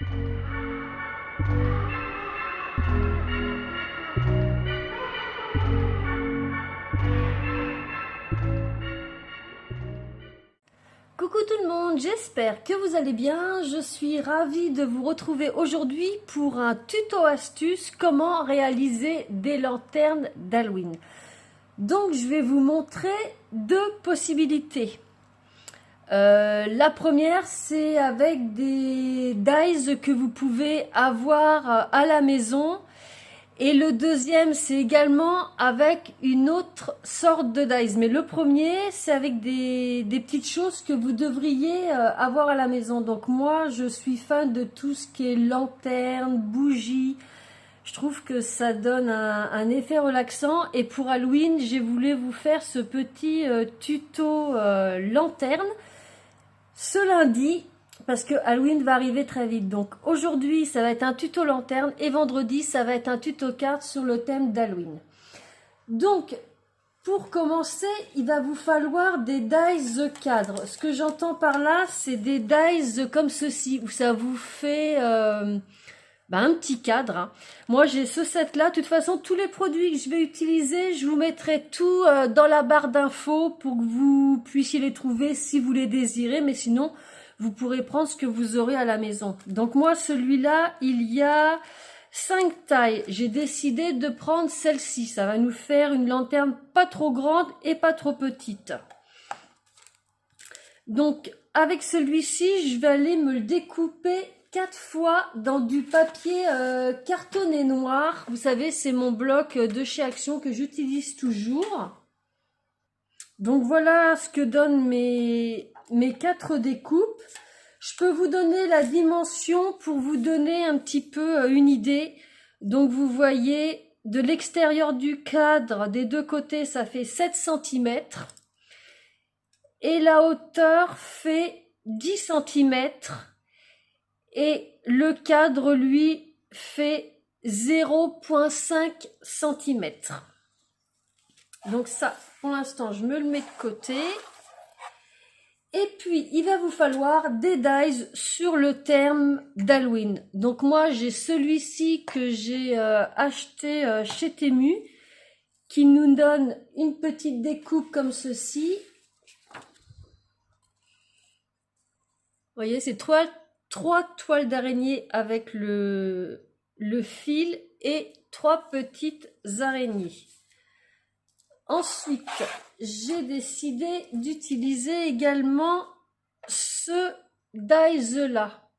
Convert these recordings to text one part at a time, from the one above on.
Coucou tout le monde, j'espère que vous allez bien. Je suis ravie de vous retrouver aujourd'hui pour un tuto astuce comment réaliser des lanternes d'Halloween. Donc je vais vous montrer deux possibilités. La première, c'est avec des dies que vous pouvez avoir à la maison. Et le deuxième, c'est également avec une autre sorte de dies. Mais le premier, c'est avec des petites choses que vous devriez avoir à la maison. Donc moi, je suis fan de tout ce qui est lanterne, bougie. Je trouve que ça donne un effet relaxant. Et pour Halloween, j'ai voulu vous faire ce petit tuto lanterne ce lundi, parce que Halloween va arriver très vite. Donc aujourd'hui, ça va être un tuto lanterne et vendredi, ça va être un tuto carte sur le thème d'Halloween. Donc, pour commencer, il va vous falloir des dies cadres. Ce que j'entends par là, c'est des dies comme ceci, où ça vous fait un petit cadre. Hein. Moi, j'ai ce set-là. De toute façon, tous les produits que je vais utiliser, je vous mettrai tout dans la barre d'infos pour que vous puissiez les trouver si vous les désirez. Mais sinon, vous pourrez prendre ce que vous aurez à la maison. Donc moi, celui-là, il y a 5 tailles. J'ai décidé de prendre celle-ci. Ça va nous faire une lanterne pas trop grande et pas trop petite. Donc, avec celui-ci, je vais aller me le découper 4 fois dans du papier cartonné noir. Vous savez, c'est mon bloc de chez Action que j'utilise toujours. Donc voilà ce que donnent mes 4 découpes. Je peux vous donner la dimension pour vous donner un petit peu une idée. Donc vous voyez, de l'extérieur du cadre, des deux côtés, ça fait 7 cm. Et la hauteur fait 10 cm. Et le cadre, lui, fait 0,5 cm. Donc ça, pour l'instant, je me le mets de côté. Et puis, il va vous falloir des dies sur le thème d'Halloween. Donc moi, j'ai celui-ci que j'ai acheté chez Temu, qui nous donne une petite découpe comme ceci. Vous voyez, c'est trois toiles d'araignée avec le fil et 3 petites araignées. Ensuite, j'ai décidé d'utiliser également ce dies-là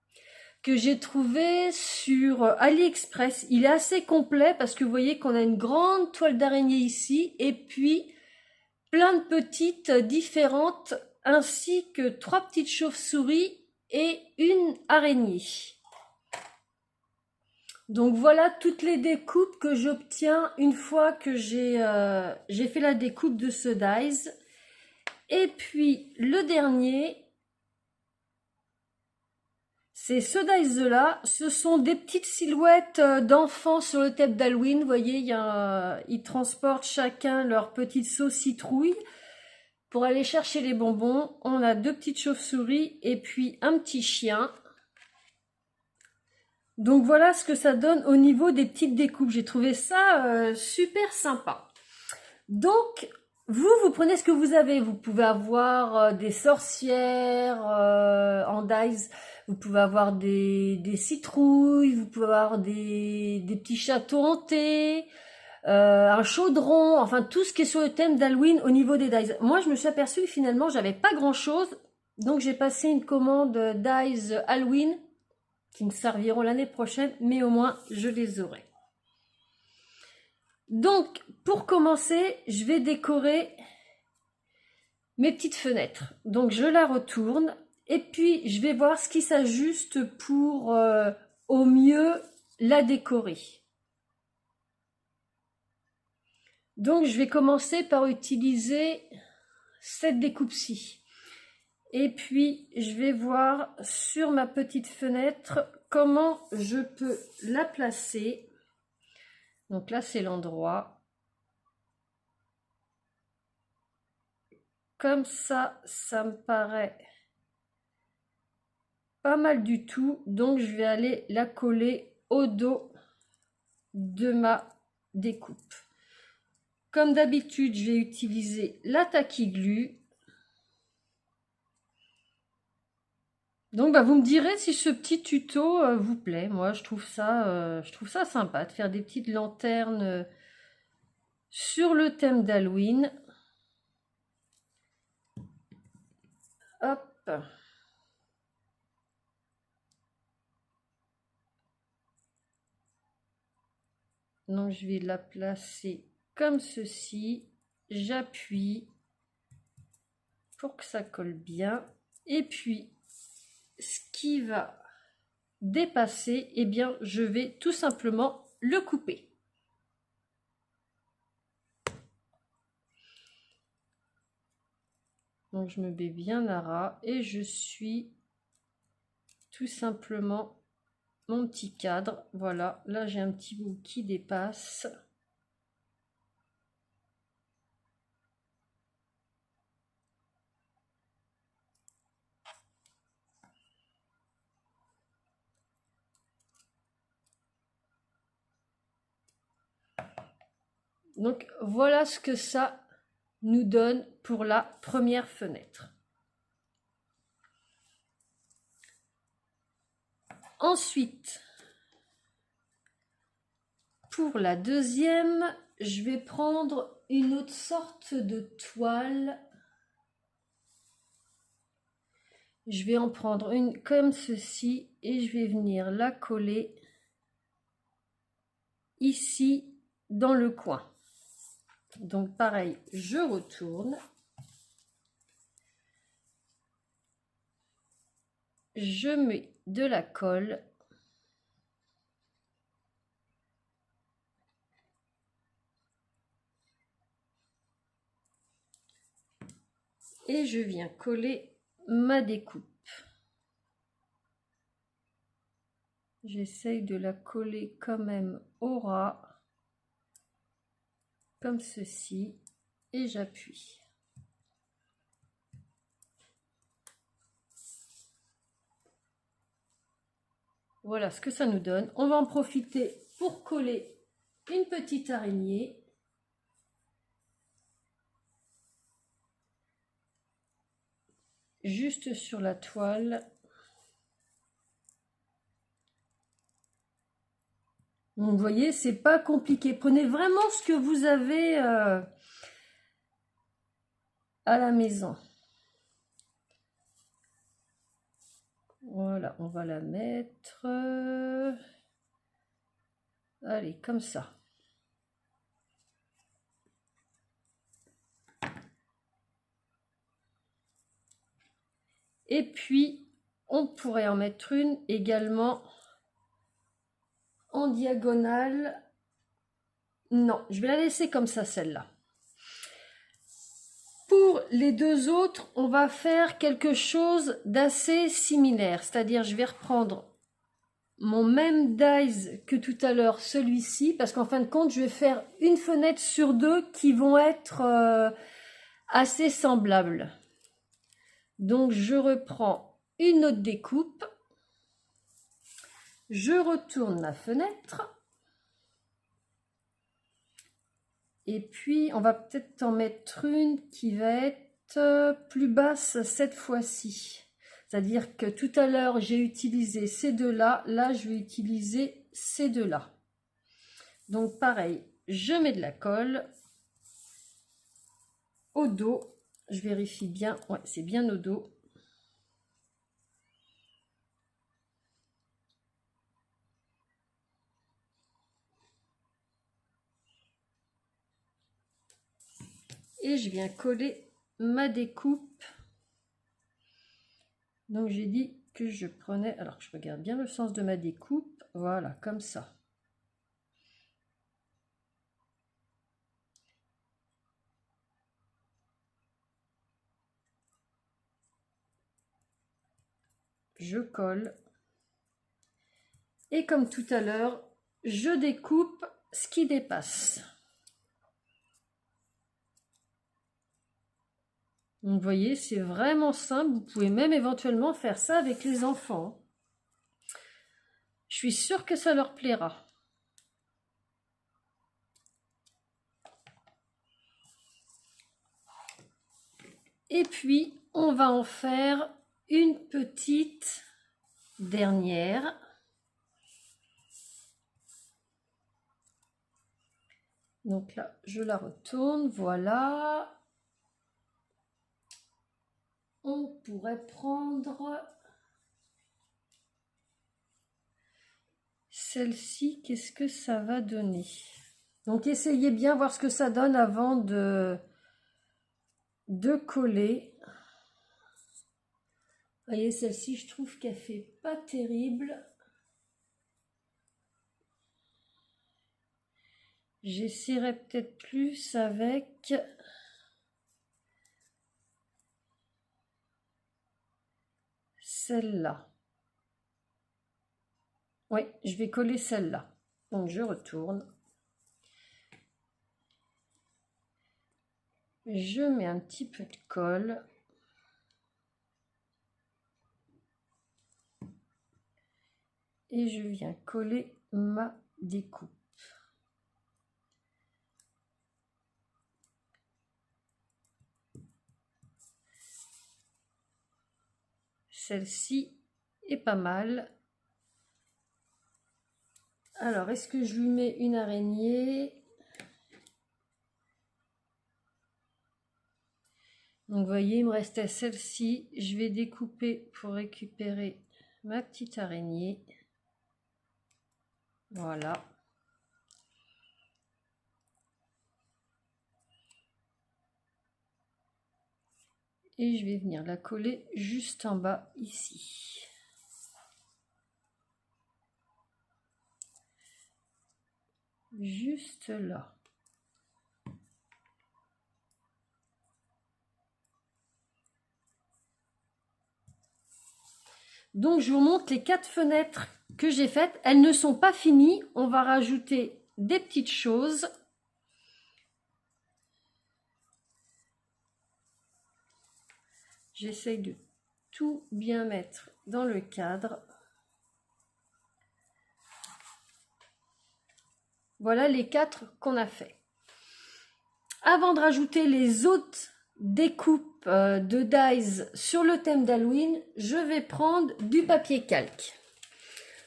que j'ai trouvé sur AliExpress. Il est assez complet parce que vous voyez qu'on a une grande toile d'araignée ici et puis plein de petites différentes ainsi que 3 petites chauves-souris et une araignée. Donc voilà toutes les découpes que j'obtiens une fois que j'ai fait la découpe de ce dies. Et puis le dernier, c'est ce dies là. Ce sont des petites silhouettes d'enfants sur le thème d'Halloween. Vous voyez, ils transportent chacun leur petite sauce citrouille. Pour aller chercher les bonbons, on a 2 petites chauves-souris et puis un petit chien. Donc voilà ce que ça donne au niveau des petites découpes. J'ai trouvé ça super sympa. Donc vous prenez ce que vous avez. Vous pouvez avoir des sorcières en dies. Vous pouvez avoir des citrouilles. Vous pouvez avoir des petits châteaux hantés. Un chaudron. Enfin tout ce qui est sur le thème d'Halloween au niveau des dies. Moi je me suis aperçue que finalement j'avais pas grand chose. Donc j'ai passé une commande dies Halloween qui me serviront l'année prochaine, mais au moins je les aurai. Donc, pour commencer, je vais décorer mes petites fenêtres. Donc, je la retourne et puis je vais voir ce qui s'ajuste pour au mieux la décorer. Donc, je vais commencer par utiliser cette découpe-ci. Et puis, je vais voir sur ma petite fenêtre comment je peux la placer. Donc là, c'est l'endroit. Comme ça me paraît pas mal du tout. Donc je vais aller la coller au dos de ma découpe. Comme d'habitude, je vais utiliser la tacky glue. Donc vous me direz si ce petit tuto vous plaît. Moi je trouve ça sympa de faire des petites lanternes sur le thème d'Halloween. Hop. Donc je vais la placer comme ceci. J'appuie pour que ça colle bien. Et puis ce qui va dépasser, eh bien je vais tout simplement le couper. Donc je me mets bien à ras et je suis tout simplement mon petit cadre. Voilà, là j'ai un petit bout qui dépasse. Donc voilà ce que ça nous donne pour la première fenêtre. Ensuite, pour la deuxième, je vais prendre une autre sorte de toile. Je vais en prendre une comme ceci et je vais venir la coller ici dans le coin. Donc pareil, je retourne. Je mets de la colle. Et je viens coller ma découpe. J'essaye de la coller quand même au ras, comme ceci, et j'appuie. Voilà ce que ça nous donne. On va en profiter pour coller une petite araignée. Juste sur la toile. Donc, vous voyez, c'est pas compliqué. Prenez vraiment ce que vous avez à la maison. Voilà, on va la mettre. Allez, comme ça. Et puis, on pourrait en mettre une également en diagonale. Non, je vais la laisser comme ça, celle-là. Pour les deux autres, on va faire quelque chose d'assez similaire. C'est-à-dire, je vais reprendre mon même dies que tout à l'heure, celui-ci, parce qu'en fin de compte, je vais faire une fenêtre sur deux qui vont être assez semblables. Donc, je reprends une autre découpe. Je retourne ma fenêtre. Et puis, on va peut-être en mettre une qui va être plus basse cette fois-ci. C'est-à-dire que tout à l'heure, j'ai utilisé ces deux-là. Là, je vais utiliser ces deux-là. Donc, pareil, je mets de la colle au dos. Je vérifie bien. Ouais, c'est bien au dos. Et je viens coller ma découpe. Donc, j'ai dit que je prenais... Alors, je regarde bien le sens de ma découpe. Voilà, comme ça. Je colle. Et comme tout à l'heure, je découpe ce qui dépasse. Donc, vous voyez, c'est vraiment simple. Vous pouvez même éventuellement faire ça avec les enfants. Je suis sûre que ça leur plaira. Et puis, on va en faire une petite dernière. Donc là, je la retourne, voilà. On pourrait prendre celle-ci, qu'est-ce que ça va donner? Donc essayez bien voir ce que ça donne avant de coller. Vous voyez, celle-ci, je trouve qu'elle fait pas terrible. J'essaierai peut-être plus avec celle-là. Oui, je vais coller celle-là. Donc je retourne. Je mets un petit peu de colle. Et je viens coller ma découpe. Celle-ci est pas mal. Alors, est-ce que je lui mets une araignée? Donc, vous voyez, il me restait celle-ci. Je vais découper pour récupérer ma petite araignée. Voilà. Et je vais venir la coller juste en bas ici. Juste là. Donc je vous montre les 4 fenêtres que j'ai faites. Elles ne sont pas finies. On va rajouter des petites choses. J'essaye de tout bien mettre dans le cadre. Voilà les 4 qu'on a fait. Avant de rajouter les autres découpes de dies sur le thème d'Halloween, je vais prendre du papier calque.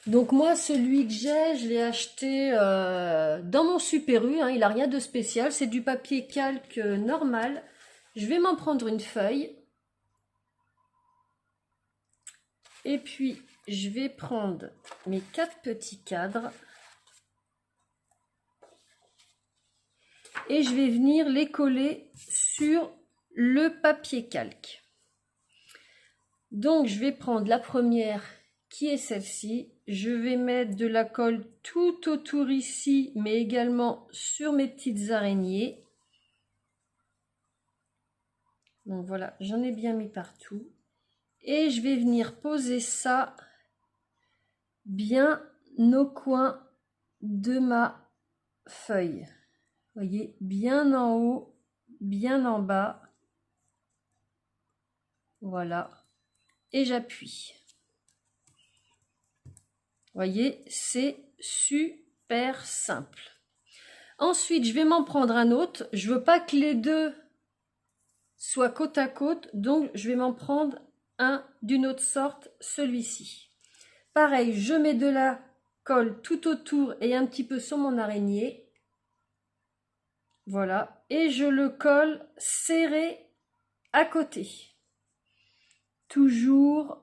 Donc moi, celui que j'ai, je l'ai acheté dans mon Super U, hein, il n'a rien de spécial, c'est du papier calque normal. Je vais m'en prendre une feuille. Et puis, je vais prendre mes 4 petits cadres. Et je vais venir les coller sur le papier calque. Donc, je vais prendre la première qui est celle-ci. Je vais mettre de la colle tout autour ici, mais également sur mes petites araignées. Donc voilà, j'en ai bien mis partout. Et je vais venir poser ça bien au coin de ma feuille. Vous voyez, bien en haut, bien en bas. Voilà. Et j'appuie. Vous voyez, c'est super simple. Ensuite, je vais m'en prendre un autre. Je veux pas que les deux soient côte à côte, donc je vais m'en prendre un d'une autre sorte, celui-ci. Pareil, je mets de la colle tout autour et un petit peu sur mon araignée. Voilà, et je le colle serré à côté. Toujours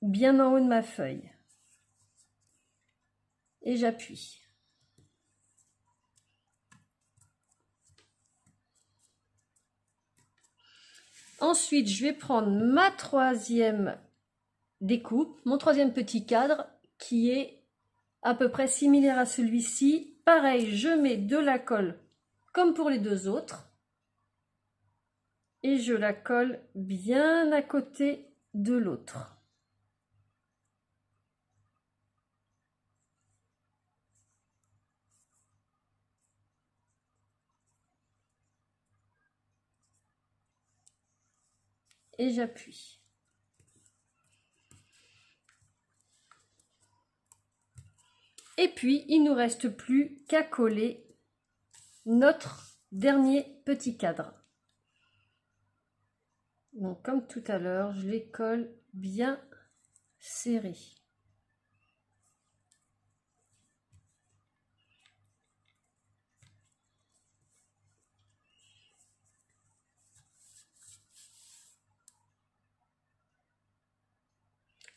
bien en haut de ma feuille. Et j'appuie. Ensuite, je vais prendre ma troisième découpe, mon troisième petit cadre qui est à peu près similaire à celui-ci. Pareil, je mets de la colle comme pour les deux autres. Et je la colle bien à côté de l'autre. et j'appuie. Et puis, il ne nous reste plus qu'à coller notre dernier petit cadre. Donc, comme tout à l'heure, je les colle bien serrés.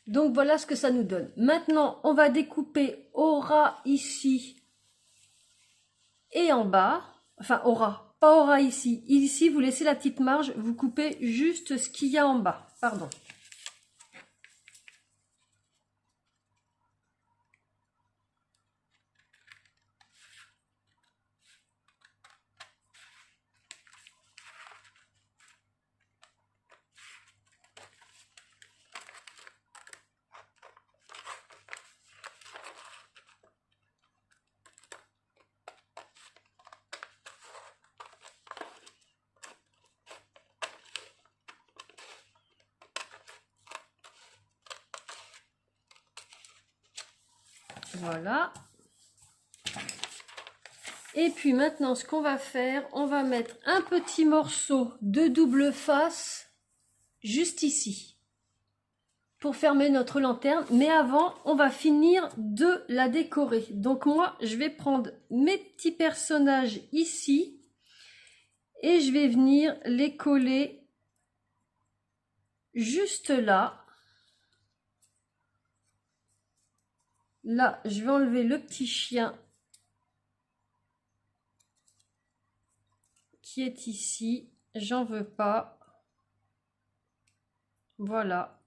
Donc voilà ce que ça nous donne. Maintenant, on va découper au ras ici et en bas. Enfin, au ras, pas au ras ici. Ici, vous laissez la petite marge, vous coupez juste ce qu'il y a en bas. Pardon. Voilà. Et puis maintenant, ce qu'on va faire, on va mettre un petit morceau de double face juste ici pour fermer notre lanterne. Mais avant, on va finir de la décorer. Donc moi, je vais prendre mes petits personnages ici et je vais venir les coller juste là. Là, je vais enlever le petit chien qui est ici. J'en veux pas. Voilà.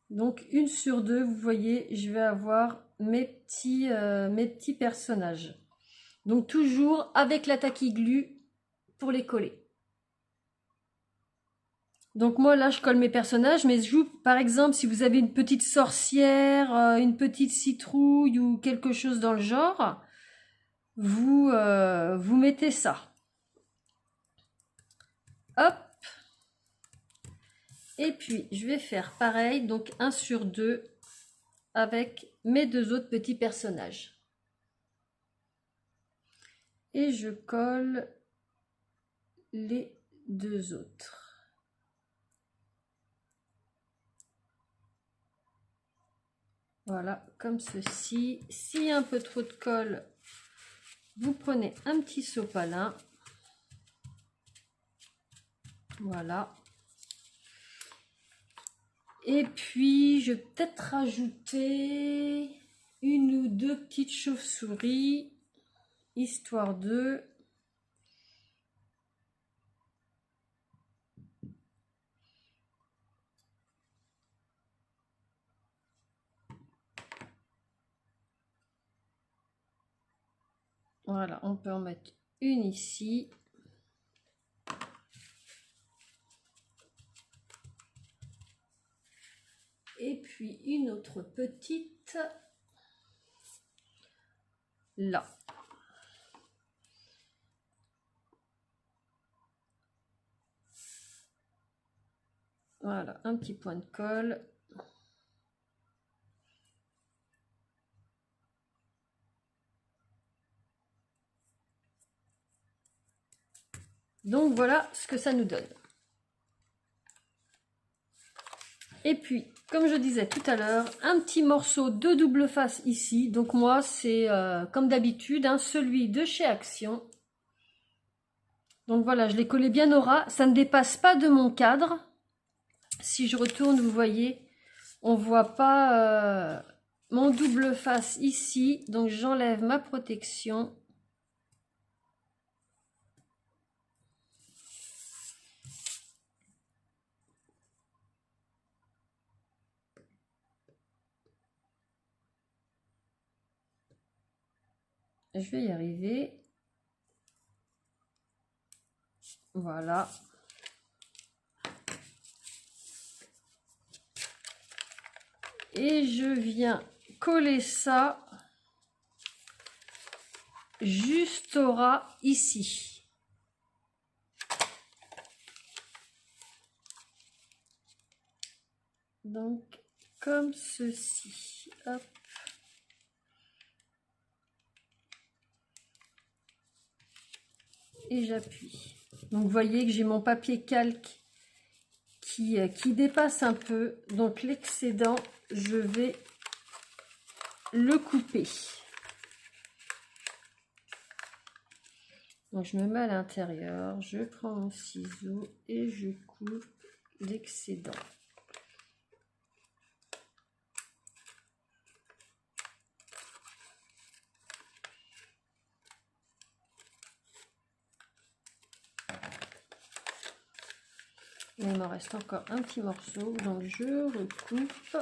Donc, une sur deux, vous voyez, je vais avoir mes petits personnages. Donc, toujours avec la tacky glue pour les coller. Donc, moi, là, je colle mes personnages, mais je joue, par exemple, si vous avez une petite sorcière, une petite citrouille ou quelque chose dans le genre, vous mettez ça. Hop. Et puis, je vais faire pareil, donc 1 sur 2 avec mes deux autres petits personnages. Et je colle les deux autres. Voilà, comme ceci. S'il y a un peu trop de colle, vous prenez un petit sopalin. Voilà. Et puis, je vais peut-être rajouter une ou deux petites chauves-souris, histoire de... Voilà, on peut en mettre une ici. Et puis une autre petite là. Voilà, un petit point de colle. Donc voilà ce que ça nous donne. Et puis, comme je disais tout à l'heure, un petit morceau de double face ici. Donc moi, c'est comme d'habitude, hein, celui de chez Action. Donc voilà, je l'ai collé bien au ras. Ça ne dépasse pas de mon cadre. Si je retourne, vous voyez, on ne voit pas mon double face ici. Donc j'enlève ma protection. Je vais y arriver. Voilà. Et je viens coller ça juste au ras ici. Donc, comme ceci. Hop. Et j'appuie. Donc, vous voyez que j'ai mon papier calque qui dépasse un peu. Donc, l'excédent, je vais le couper. Donc, je me mets à l'intérieur, je prends mon ciseau et je coupe l'excédent. Il me reste encore un petit morceau, donc je recoupe.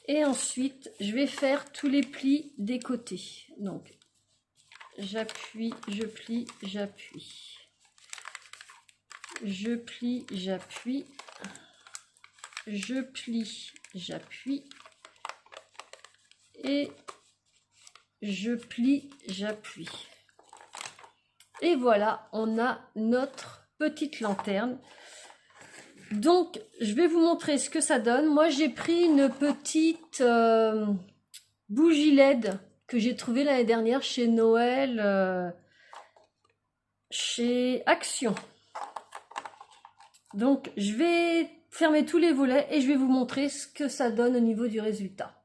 Et ensuite, je vais faire tous les plis des côtés. Donc, j'appuie, je plie, j'appuie. Je plie, j'appuie. Je plie, j'appuie. Et je plie, j'appuie. Et voilà, on a notre petite lanterne. Donc, je vais vous montrer ce que ça donne. Moi, j'ai pris une petite bougie LED que j'ai trouvée l'année dernière chez Noël, chez Action. Donc, je vais fermer tous les volets et je vais vous montrer ce que ça donne au niveau du résultat.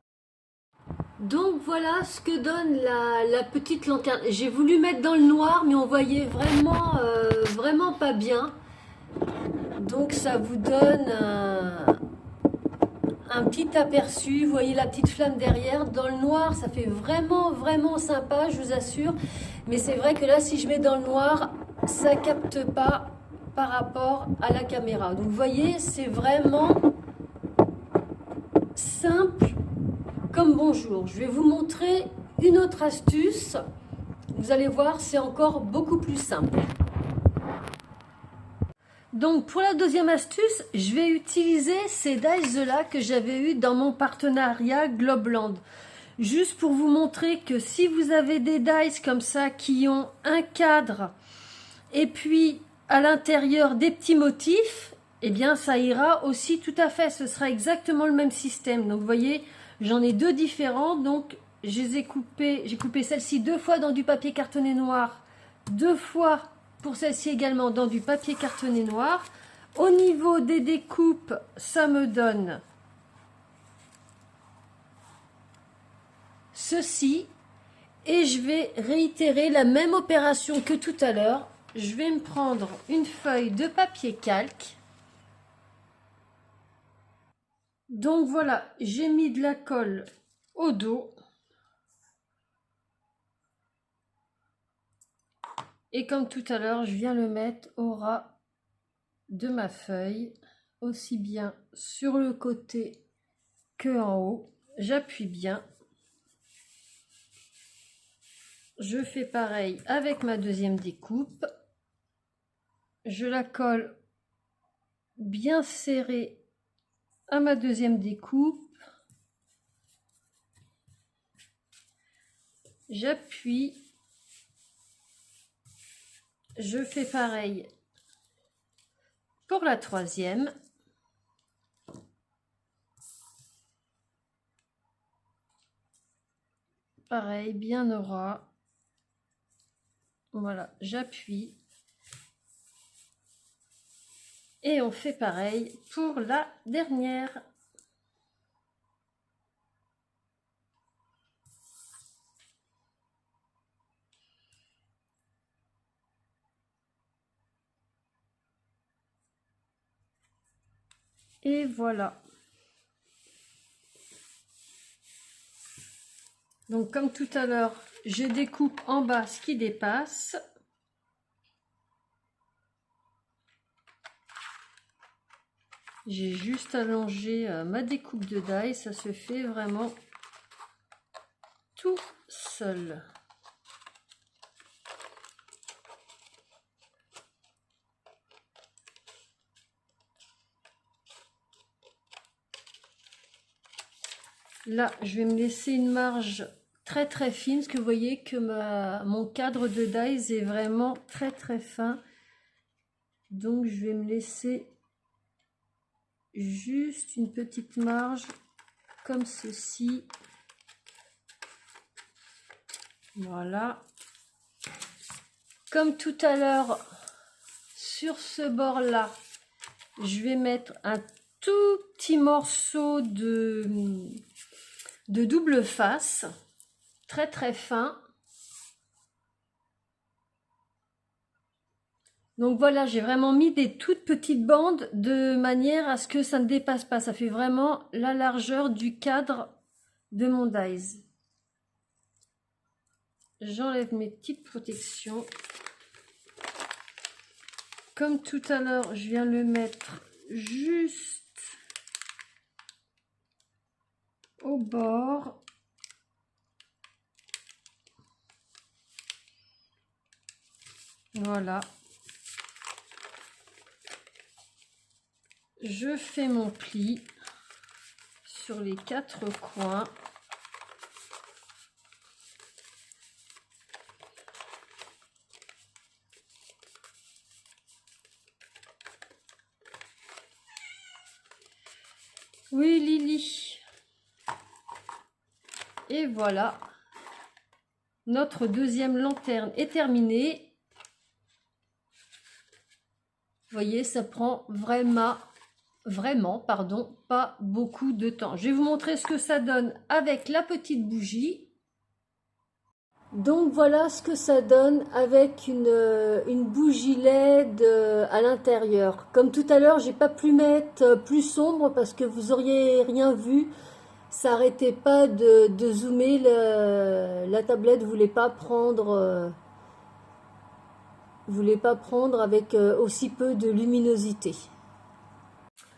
Donc, voilà ce que donne la petite lanterne. J'ai voulu mettre dans le noir, mais on voyait vraiment pas bien. Donc, ça vous donne un petit aperçu. Vous voyez la petite flamme derrière. Dans le noir, ça fait vraiment sympa, je vous assure. Mais c'est vrai que là, si je mets dans le noir, ça capte pas par rapport à la caméra. Donc vous voyez, c'est vraiment simple comme bonjour. Je vais vous montrer une autre astuce. Vous allez voir, c'est encore beaucoup plus simple. Donc pour la deuxième astuce, je vais utiliser ces dies là que j'avais eu dans mon partenariat Globland. Juste pour vous montrer que si vous avez des dies comme ça qui ont un cadre et puis à l'intérieur des petits motifs, eh bien ça ira aussi tout à fait, ce sera exactement le même système. Donc vous voyez, j'en ai deux différents, donc j'ai coupé celle-ci 2 fois dans du papier cartonné noir, 2 fois pour celle-ci également dans du papier cartonné noir. Au niveau des découpes, ça me donne ceci. Et je vais réitérer la même opération que tout à l'heure. Je vais me prendre une feuille de papier calque. Donc voilà, j'ai mis de la colle au dos. Et comme tout à l'heure, je viens le mettre au ras de ma feuille, aussi bien sur le côté que en haut. J'appuie bien. Je fais pareil avec ma deuxième découpe. Je la colle bien serrée à ma deuxième découpe. J'appuie. Je fais pareil pour la troisième. Pareil, bien au ras. Voilà, j'appuie. Et on fait pareil pour la dernière. Et voilà. Donc comme tout à l'heure, je découpe en bas ce qui dépasse. J'ai juste allongé ma découpe de die, ça se fait vraiment tout seul. Là, je vais me laisser une marge très très fine, parce que vous voyez que mon cadre de dies est vraiment très très fin. Donc je vais me laisser juste une petite marge comme ceci. Voilà. Comme tout à l'heure, sur ce bord-là, je vais mettre un tout petit morceau de double face, très très fin. Donc voilà, j'ai vraiment mis des toutes petites bandes de manière à ce que ça ne dépasse pas. Ça fait vraiment la largeur du cadre de mon dies. J'enlève mes petites protections. Comme tout à l'heure, je viens le mettre juste au bord. Voilà. Je fais mon pli sur les 4 coins. Oui, Lily. Et voilà. Notre deuxième lanterne est terminée. Vous voyez, ça prend vraiment, pas beaucoup de temps. Je vais vous montrer ce que ça donne avec la petite bougie. Donc voilà ce que ça donne avec une bougie LED à l'intérieur. Comme tout à l'heure, j'ai pas pu mettre plus sombre parce que vous auriez rien vu. Ça arrêtait pas de zoomer, la tablette voulait pas prendre avec aussi peu de luminosité.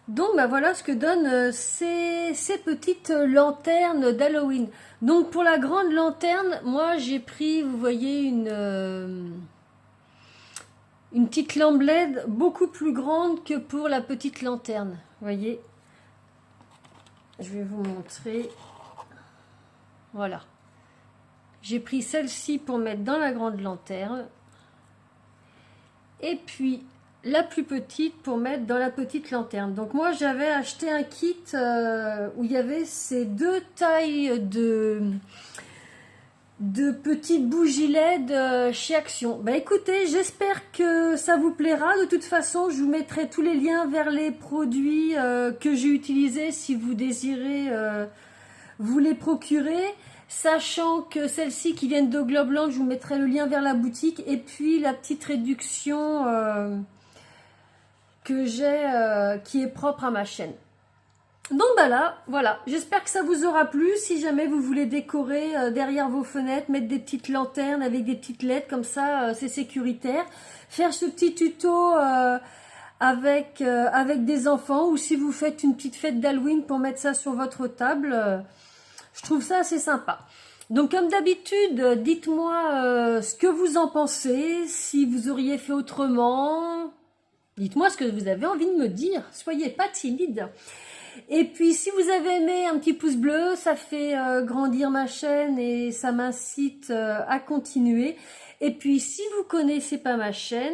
Donc bah voilà ce que donnent ces petites lanternes d'Halloween. Donc pour la grande lanterne, moi j'ai pris, vous voyez, une petite lampe LED beaucoup plus grande que pour la petite lanterne. Vous voyez, je vais vous montrer. Voilà. J'ai pris celle-ci pour mettre dans la grande lanterne. Et puis la plus petite pour mettre dans la petite lanterne. Donc moi j'avais acheté un kit où il y avait ces deux tailles de petites bougies LED chez Action. Bah écoutez, j'espère que ça vous plaira. De toute façon, je vous mettrai tous les liens vers les produits que j'ai utilisés si vous désirez vous les procurer. Sachant que celles-ci qui viennent de Globland, je vous mettrai le lien vers la boutique et puis la petite réduction que j'ai qui est propre à ma chaîne. Donc bah là, voilà, j'espère que ça vous aura plu. Si jamais vous voulez décorer derrière vos fenêtres, mettre des petites lanternes avec des petites LED comme ça, c'est sécuritaire. Faire ce petit tuto avec des enfants, ou si vous faites une petite fête d'Halloween pour mettre ça sur votre table, je trouve ça assez sympa. Donc comme d'habitude, dites-moi ce que vous en pensez, si vous auriez fait autrement. Dites-moi ce que vous avez envie de me dire, soyez pas timide. Et puis si vous avez aimé, un petit pouce bleu, ça fait grandir ma chaîne et ça m'incite à continuer. Et puis si vous connaissez pas ma chaîne,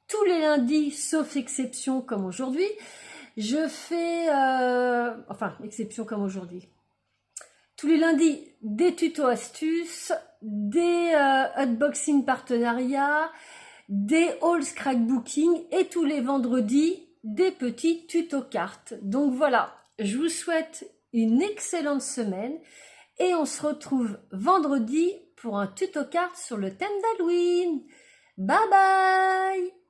tous les lundis, sauf exception comme aujourd'hui, je fais... enfin, exception comme aujourd'hui. Tous les lundis, des tutos astuces, des unboxing partenariats, des hauls scrapbooking et tous les vendredis, des petits tutos cartes. Donc voilà, je vous souhaite une excellente semaine et on se retrouve vendredi pour un tuto carte sur le thème d'Halloween. Bye bye!